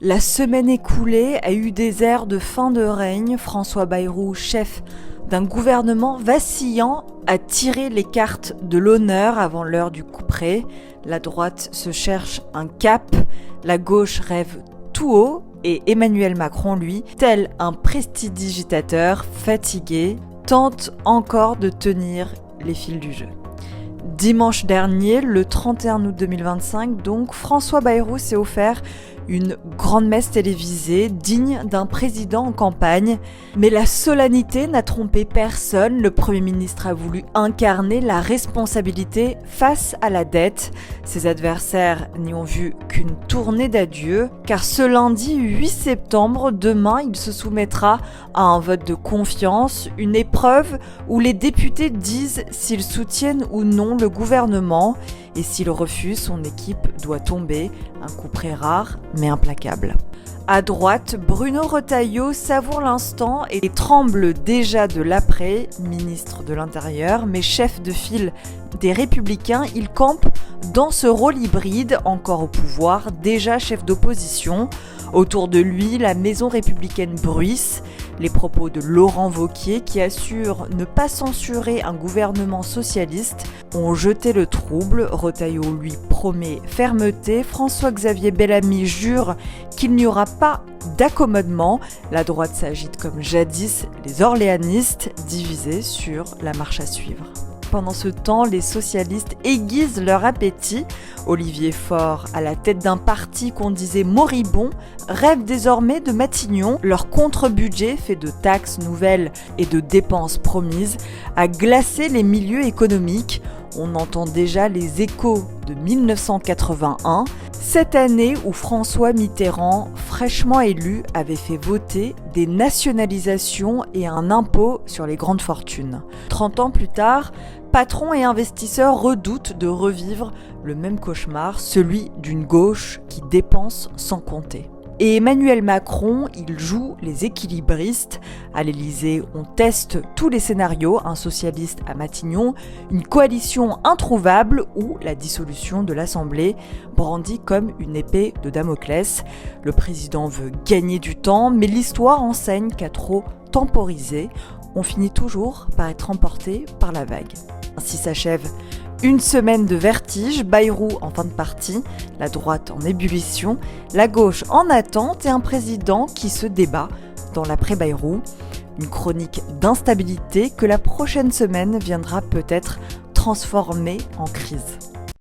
La semaine écoulée a eu des airs de fin de règne. François Bayrou, chef d'un gouvernement vacillant, a tiré les cartes de l'honneur avant l'heure du couperet. La droite se cherche un cap, la gauche rêve tout haut et Emmanuel Macron, lui, tel un prestidigitateur fatigué, tente encore de tenir les fils du jeu. Dimanche dernier, le 31 août 2025, donc, François Bayrou s'est offert une grande messe télévisée digne d'un président en campagne. Mais la solennité n'a trompé personne. Le Premier ministre a voulu incarner la responsabilité face à la dette. Ses adversaires n'y ont vu qu'une tournée d'adieu, car ce lundi 8 septembre, demain, il se soumettra à un vote de confiance, une épreuve où les députés disent s'ils soutiennent ou non le gouvernement. Et s'il refuse, son équipe doit tomber, un couperet rare mais implacable. À droite, Bruno Retailleau savoure l'instant et tremble déjà de l'après, ministre de l'Intérieur, mais chef de file des Républicains, il campe dans ce rôle hybride, encore au pouvoir, déjà chef d'opposition. Autour de lui, la maison républicaine bruisse. Les propos de Laurent Wauquiez, qui assure ne pas censurer un gouvernement socialiste, ont jeté le trouble. Retailleau lui promet fermeté. François-Xavier Bellamy jure qu'il n'y aura pas d'accommodement. La droite s'agite comme jadis les orléanistes, divisés sur la marche à suivre. Pendant ce temps, les socialistes aiguisent leur appétit. Olivier Faure, à la tête d'un parti qu'on disait moribond, rêve désormais de Matignon. Leur contre-budget, fait de taxes nouvelles et de dépenses promises, a glacé les milieux économiques. On entend déjà les échos de 1981, cette année où François Mitterrand, fraîchement élu, avait fait voter des nationalisations et un impôt sur les grandes fortunes. 30 ans plus tard, patrons et investisseurs redoutent de revivre le même cauchemar, celui d'une gauche qui dépense sans compter. Et Emmanuel Macron, il joue les équilibristes. À l'Élysée, on teste tous les scénarios, un socialiste à Matignon, une coalition introuvable ou la dissolution de l'Assemblée, brandie comme une épée de Damoclès. Le président veut gagner du temps, mais l'histoire enseigne qu'à trop temporiser, on finit toujours par être emporté par la vague. Ainsi s'achève une semaine de vertige, Bayrou en fin de partie, la droite en ébullition, la gauche en attente et un président qui se débat dans l'après-Bayrou. Une chronique d'instabilité que la prochaine semaine viendra peut-être transformer en crise.